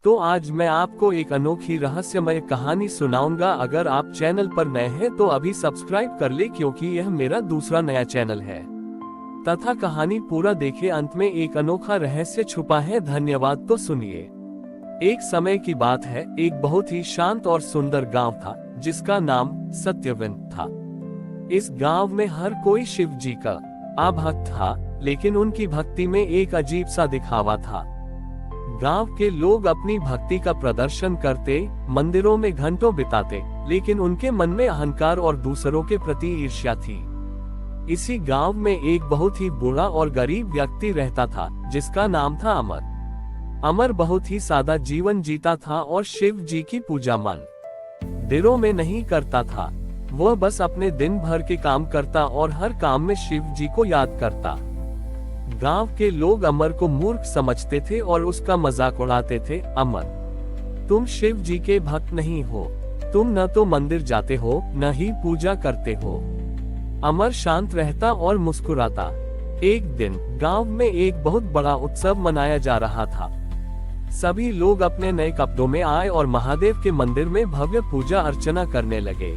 तो आज मैं आपको एक अनोखी रहस्यमय कहानी सुनाऊंगा। अगर आप चैनल पर नए हैं तो अभी सब्सक्राइब कर ले, क्योंकि यह मेरा दूसरा नया चैनल है। तथा कहानी पूरा देखे, अंत में एक अनोखा रहस्य छुपा है। धन्यवाद। तो सुनिए। एक समय की बात है, एक बहुत ही शांत और सुंदर गांव था, जिसका नाम सत्यवन था। इस गांव में हर कोई शिव जी का आभक्त था, लेकिन उनकी भक्ति में एक अजीब सा दिखावा था। गांव के लोग अपनी भक्ति का प्रदर्शन करते, मंदिरों में घंटों बिताते, लेकिन उनके मन में अहंकार और दूसरों के प्रति ईर्ष्या थी। इसी गांव में एक बहुत ही बूढ़ा और गरीब व्यक्ति रहता था, जिसका नाम था अमर। अमर बहुत ही सादा जीवन जीता था और शिव जी की पूजा मंदिरों में नहीं करता था। वह बस अपने दिन भर के काम करता और हर काम में शिव जी को याद करता। गांव के लोग अमर को मूर्ख समझते थे और उसका मजाक उड़ाते थे। अमर, तुम शिव जी के भक्त नहीं हो, तुम न तो मंदिर जाते हो न ही पूजा करते हो। अमर शांत रहता और मुस्कुराता। एक दिन गांव में एक बहुत बड़ा उत्सव मनाया जा रहा था। सभी लोग अपने नए कपड़ों में आए और महादेव के मंदिर में भव्य पूजा अर्चना करने लगे।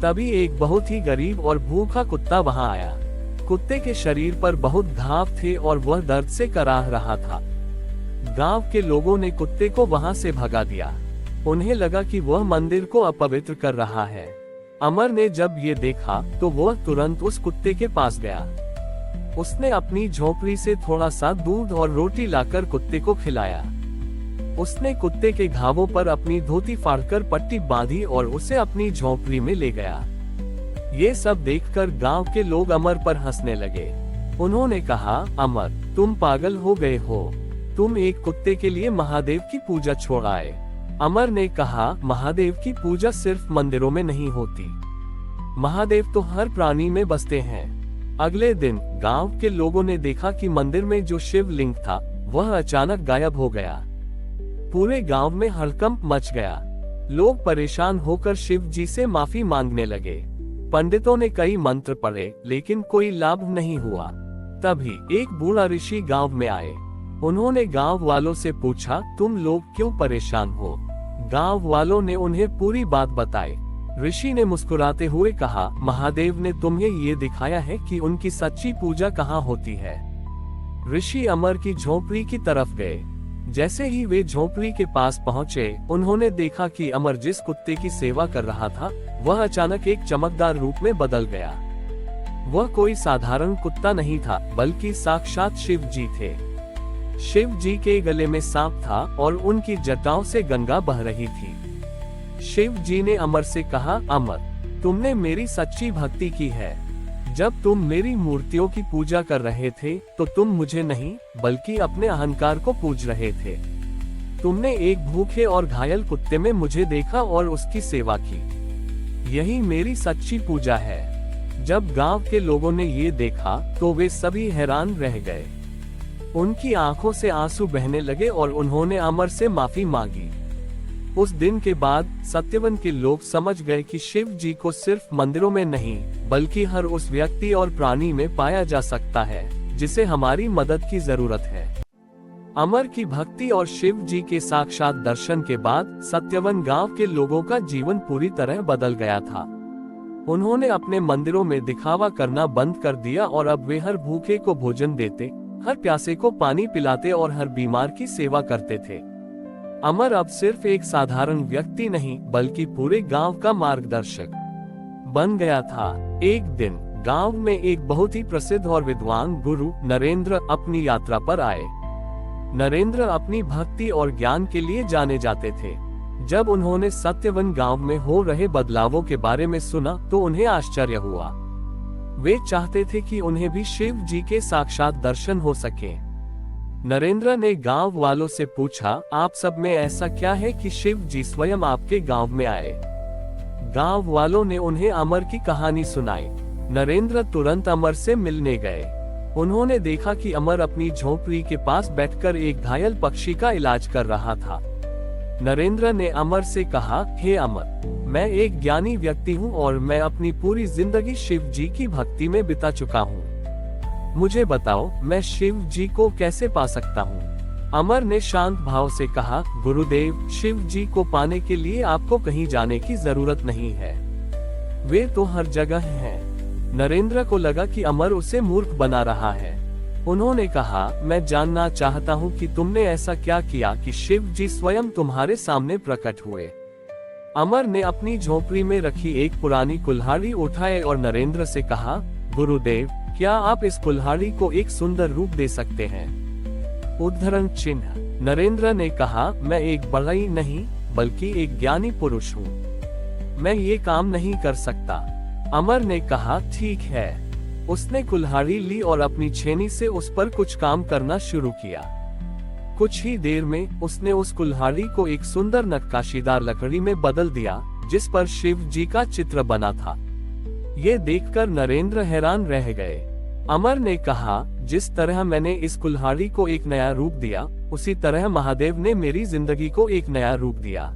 तभी एक बहुत ही गरीब और भूखा कुत्ता वहां आया। कुत्ते के शरीर पर बहुत घाव थे और वह दर्द से कराह रहा था। गांव के लोगों ने कुत्ते को वहां से भगा दिया। उन्हें लगा कि वह मंदिर को अपवित्र कर रहा है। अमर ने जब ये देखा तो वह तुरंत उस कुत्ते के पास गया। उसने अपनी झोपड़ी से थोड़ा सा दूध और रोटी लाकर कुत्ते को खिलाया। उसने कुत्ते के घावों पर अपनी धोती फाड़कर पट्टी बांधी और उसे अपनी झोपड़ी में ले गया। ये सब देखकर गांव के लोग अमर पर हंसने लगे। उन्होंने कहा, अमर, तुम पागल हो गए हो, तुम एक कुत्ते के लिए महादेव की पूजा छोड़ आए। अमर ने कहा, महादेव की पूजा सिर्फ मंदिरों में नहीं होती, महादेव तो हर प्राणी में बसते हैं। अगले दिन गांव के लोगों ने देखा कि मंदिर में जो शिवलिंग था वह अचानक गायब हो गया। पूरे गांव में हड़कंप मच गया। लोग परेशान होकर शिव जी से माफी मांगने लगे। पंडितों ने कई मंत्र पढ़े, लेकिन कोई लाभ नहीं हुआ। तभी एक बूढ़ा ऋषि गांव में आए। उन्होंने गांव वालों से पूछा, तुम लोग क्यों परेशान हो? गांव वालों ने उन्हें पूरी बात बताई। ऋषि ने मुस्कुराते हुए कहा, महादेव ने तुम्हें ये दिखाया है कि उनकी सच्ची पूजा कहाँ होती है। ऋषि अमर की झोपड़ी की तरफ गए। जैसे ही वे झोपड़ी के पास पहुंचे, उन्होंने देखा कि अमर जिस कुत्ते की सेवा कर रहा था वह अचानक एक चमकदार रूप में बदल गया। वह कोई साधारण कुत्ता नहीं था, बल्कि साक्षात शिव जी थे। शिव जी के गले में सांप था और उनकी जटाओं से गंगा बह रही थी। शिव जी ने अमर से कहा, अमर, तुमने मेरी सच्ची भक्ति की है। जब तुम मेरी मूर्तियों की पूजा कर रहे थे तो तुम मुझे नहीं बल्कि अपने अहंकार को पूज रहे थे। तुमने एक भूखे और घायल कुत्ते में मुझे देखा और उसकी सेवा की। यही मेरी सच्ची पूजा है। जब गांव के लोगों ने ये देखा तो वे सभी हैरान रह गए। उनकी आंखों से आंसू बहने लगे और उन्होंने अमर से माफी मांगी। उस दिन के बाद सत्यवन के लोग समझ गए कि शिव जी को सिर्फ मंदिरों में नहीं बल्कि हर उस व्यक्ति और प्राणी में पाया जा सकता है जिसे हमारी मदद की जरूरत है। अमर की भक्ति और शिव जी के साक्षात दर्शन के बाद सत्यवन गांव के लोगों का जीवन पूरी तरह बदल गया था। उन्होंने अपने मंदिरों में दिखावा करना बंद कर दिया और अब वे हर भूखे को भोजन देते, हर प्यासे को पानी पिलाते और हर बीमार की सेवा करते थे। अमर अब सिर्फ एक साधारण व्यक्ति नहीं बल्कि पूरे गांव का मार्गदर्शक बन गया था। एक दिन गांव में एक बहुत ही प्रसिद्ध और विद्वान गुरु नरेंद्र अपनी यात्रा पर आए। नरेंद्र अपनी भक्ति और ज्ञान के लिए जाने जाते थे। जब उन्होंने सत्यवन गांव में हो रहे बदलावों के बारे में सुना तो उन्हें आश्चर्य हुआ। वे चाहते थे कि उन्हें भी शिव जी के साक्षात दर्शन हो सके। नरेंद्र ने गांव वालों से पूछा, आप सब में ऐसा क्या है कि शिव जी स्वयं आपके गांव में आए? गांव वालों ने उन्हें अमर की कहानी सुनाई। नरेंद्र तुरंत अमर से मिलने गए। उन्होंने देखा कि अमर अपनी झोपड़ी के पास बैठकर एक घायल पक्षी का इलाज कर रहा था। नरेंद्र ने अमर से कहा, हे अमर, मैं एक ज्ञानी व्यक्ति हूँ और मैं अपनी पूरी जिंदगी शिव जी की भक्ति में बिता चुका हूँ। मुझे बताओ, मैं शिव जी को कैसे पा सकता हूँ? अमर ने शांत भाव से कहा, गुरुदेव, शिव जी को पाने के लिए आपको कहीं जाने की जरूरत नहीं है, वे तो हर जगह हैं। नरेंद्र को लगा कि अमर उसे मूर्ख बना रहा है। उन्होंने कहा, मैं जानना चाहता हूँ कि तुमने ऐसा क्या किया कि शिव जी स्वयं तुम्हारे सामने प्रकट हुए। अमर ने अपनी झोपड़ी में रखी एक पुरानी कुल्हाड़ी उठाए और नरेंद्र से कहा, गुरुदेव, क्या आप इस कुल्हाड़ी को एक सुंदर रूप दे सकते हैं? उद्धरण चिन्ह। नरेंद्र ने कहा, मैं एक बड़ई नहीं बल्कि एक ज्ञानी पुरुष हूँ, मैं ये काम नहीं कर सकता। अमर ने कहा, ठीक है। उसने कुल्हाड़ी ली और अपनी छेनी से उस पर कुछ काम करना शुरू किया। कुछ ही देर में उसने उस कुल्हाड़ी को एक सुंदर नक्काशीदार लकड़ी में बदल दिया, जिस पर शिव जी का चित्र बना था। ये देखकर नरेंद्र हैरान रह गए। अमर ने कहा, जिस तरह मैंने इस कुल्हाड़ी को एक नया रूप दिया, उसी तरह महादेव ने मेरी जिंदगी को एक नया रूप दिया।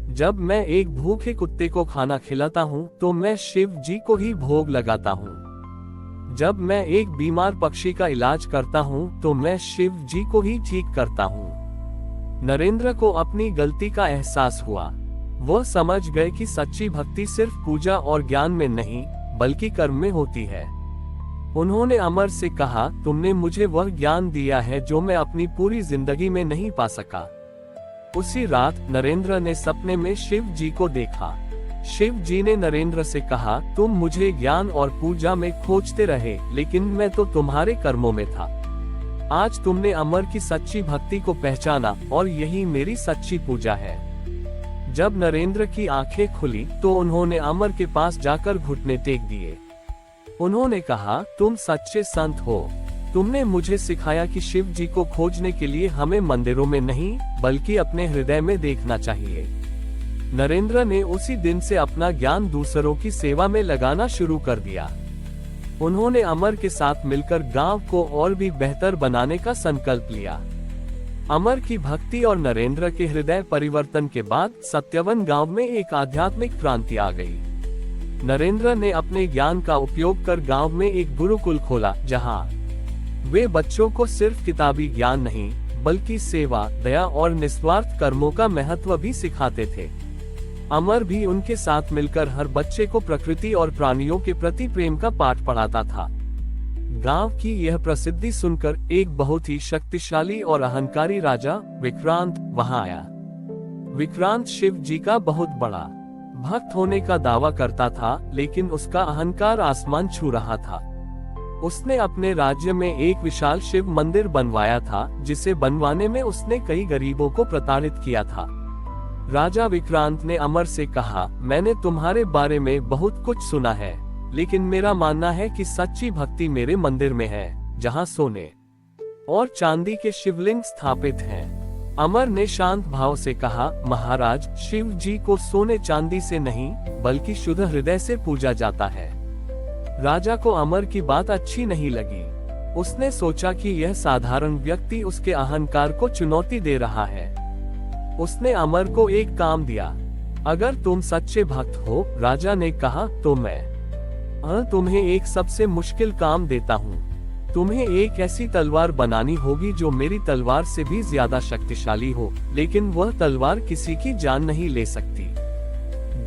जब मैं एक भूखे कुत्ते को खाना खिलाता हूँ तो मैं शिव जी को ही भोग लगाता हूँ। जब मैं एक बीमार पक्षी का इलाज करता हूँ तो मैं शिव जी को ही ठीक करता हूँ। नरेंद्र को अपनी गलती का एहसास हुआ। वह समझ गए कि सच्ची भक्ति सिर्फ पूजा और ज्ञान में नहीं बल्कि कर्म में होती है। उन्होंने अमर से कहा, तुमने मुझे वह ज्ञान दिया है जो मैं अपनी पूरी जिंदगी में नहीं पा सका। उसी रात नरेंद्र ने सपने में शिव जी को देखा। शिव जी ने नरेंद्र से कहा, तुम मुझे ज्ञान और पूजा में खोजते रहे, लेकिन मैं तो तुम्हारे कर्मों में था। आज तुमने अमर की सच्ची भक्ति को पहचाना और यही मेरी सच्ची पूजा है। जब नरेंद्र की आंखें खुली तो उन्होंने अमर के पास जाकर घुटने टेक दिए। उन्होंने कहा, तुम सच्चे संत हो। तुमने मुझे सिखाया कि शिव जी को खोजने के लिए हमें मंदिरों में नहीं बल्कि अपने हृदय में देखना चाहिए। नरेंद्र ने उसी दिन से अपना ज्ञान दूसरों की सेवा में लगाना शुरू कर दिया। उन्होंने अमर के साथ मिलकर गांव को और भी बेहतर बनाने का संकल्प लिया। अमर की भक्ति और नरेंद्र के हृदय परिवर्तन के बाद सत्यवन गांव में एक आध्यात्मिक क्रांति आ गई। नरेंद्र ने अपने ज्ञान का उपयोग कर गांव में एक गुरुकुल खोला, जहां वे बच्चों को सिर्फ किताबी ज्ञान नहीं बल्कि सेवा, दया और निस्वार्थ कर्मों का महत्व भी सिखाते थे। अमर भी उनके साथ मिलकर हर बच्चे को प्रकृति और प्राणियों के प्रति प्रेम का पाठ पढ़ाता था। गांव की यह प्रसिद्धि सुनकर एक बहुत ही शक्तिशाली और अहंकारी राजा विक्रांत वहां आया। विक्रांत शिव जी का बहुत बड़ा भक्त होने का दावा करता था, लेकिन उसका अहंकार आसमान छू रहा था। उसने अपने राज्य में एक विशाल शिव मंदिर बनवाया था, जिसे बनवाने में उसने कई गरीबों को प्रताड़ित किया था। राजा विक्रांत ने अमर से कहा, मैंने तुम्हारे बारे में बहुत कुछ सुना है, लेकिन मेरा मानना है कि सच्ची भक्ति मेरे मंदिर में है, जहां सोने और चांदी के शिवलिंग स्थापित हैं। अमर ने शांत भाव से कहा, महाराज, शिव जी को सोने चांदी से नहीं बल्कि शुद्ध हृदय से पूजा जाता है। राजा को अमर की बात अच्छी नहीं लगी। उसने सोचा कि यह साधारण व्यक्ति उसके अहंकार को चुनौती दे रहा है। उसने अमर को एक काम दिया। अगर तुम सच्चे भक्त हो, राजा ने कहा, तो मैं तुम्हें एक सबसे मुश्किल काम देता हूँ। तुम्हें एक ऐसी तलवार बनानी होगी जो मेरी तलवार से भी ज्यादा शक्तिशाली हो, लेकिन वह तलवार किसी की जान नहीं ले सकती।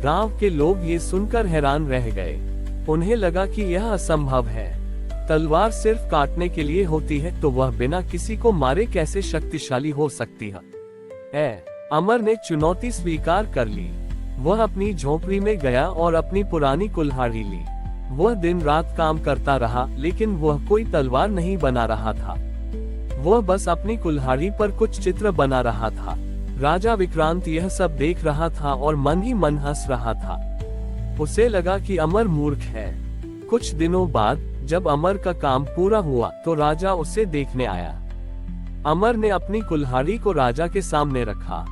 गांव के लोग ये सुनकर हैरान रह गए। उन्हें लगा कि यह असंभव है। तलवार सिर्फ काटने के लिए होती है, तो वह बिना किसी को मारे कैसे शक्तिशाली हो सकती है? अमर ने चुनौती स्वीकार कर ली। वह अपनी झोपड़ी में गया और अपनी पुरानी कुल्हाड़ी ली। वह दिन रात काम करता रहा, लेकिन वह कोई तलवार नहीं बना रहा था। वह बस अपनी कुल्हाड़ी पर कुछ चित्र बना रहा था। राजा विक्रांत यह सब देख रहा था और मन ही मन हंस रहा था। उसे लगा कि अमर मूर्ख है। कुछ दिनों बाद जब अमर का काम पूरा हुआ तो राजा उसे देखने आया। अमर ने अपनी कुल्हाड़ी को राजा के सामने रखा।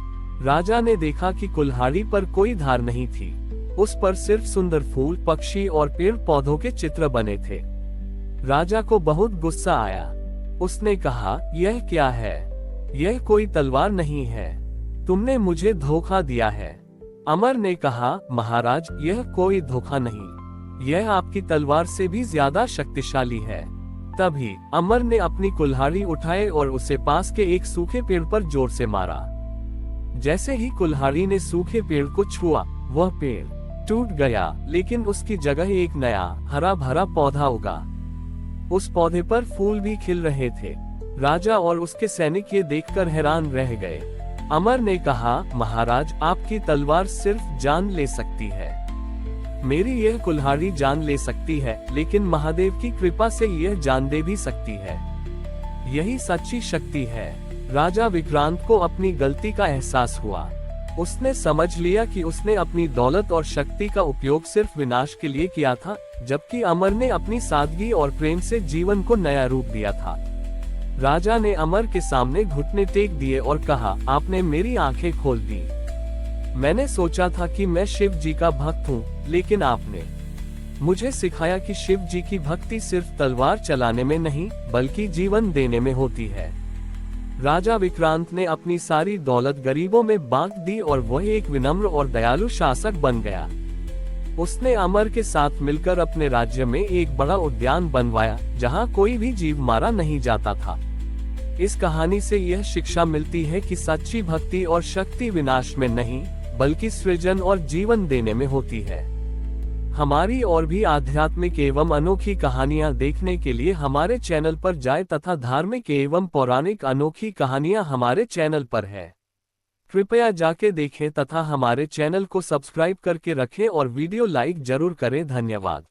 राजा ने देखा कि कुल्हाड़ी पर कोई धार नहीं थी। उस पर सिर्फ सुंदर फूल, पक्षी और पेड़ पौधों के चित्र बने थे। राजा को बहुत गुस्सा आया। उसने कहा, यह क्या है? यह कोई तलवार नहीं है। तुमने मुझे धोखा दिया है। अमर ने कहा, महाराज, यह कोई धोखा नहीं, यह आपकी तलवार से भी ज्यादा शक्तिशाली है। तभी अमर ने अपनी कुल्हाड़ी उठाए और उसे पास के एक सूखे पेड़ पर जोर से मारा। जैसे ही कुल्हाड़ी ने सूखे पेड़ को छुआ, वह पेड़ टूट गया, लेकिन उसकी जगह एक नया हरा भरा पौधा उगा। उस पौधे पर फूल भी खिल रहे थे। राजा और उसके सैनिक ये देखकर हैरान रह गए। अमर ने कहा, महाराज, आपकी तलवार सिर्फ जान ले सकती है, मेरी यह कुल्हाड़ी जान ले सकती है, लेकिन महादेव की कृपा से यह जान दे भी सकती है। यही सच्ची शक्ति है। राजा विक्रांत को अपनी गलती का एहसास हुआ। उसने समझ लिया कि उसने अपनी दौलत और शक्ति का उपयोग सिर्फ विनाश के लिए किया था, जबकि अमर ने अपनी सादगी और प्रेम से जीवन को नया रूप दिया था। राजा ने अमर के सामने घुटने टेक दिए और कहा, आपने मेरी आंखें खोल दी। मैंने सोचा था कि मैं शिव जी का भक्त हूँ, लेकिन आपने मुझे सिखाया कि शिव जी की भक्ति सिर्फ तलवार चलाने में नहीं, बल्कि जीवन देने में होती है। राजा विक्रांत ने अपनी सारी दौलत गरीबों में बांट दी और वह एक विनम्र और दयालु शासक बन गया। उसने अमर के साथ मिलकर अपने राज्य में एक बड़ा उद्यान बनवाया, जहां कोई भी जीव मारा नहीं जाता था। इस कहानी से यह शिक्षा मिलती है कि सच्ची भक्ति और शक्ति विनाश में नहीं, बल्कि सृजन और जीवन देने में होती है। हमारी और भी आध्यात्मिक एवं अनोखी कहानियां देखने के लिए हमारे चैनल पर जाएं तथा धार्मिक एवं पौराणिक अनोखी कहानियां हमारे चैनल पर है। कृपया जाके देखें तथा हमारे चैनल को सब्सक्राइब करके रखें और वीडियो लाइक जरूर करें। धन्यवाद।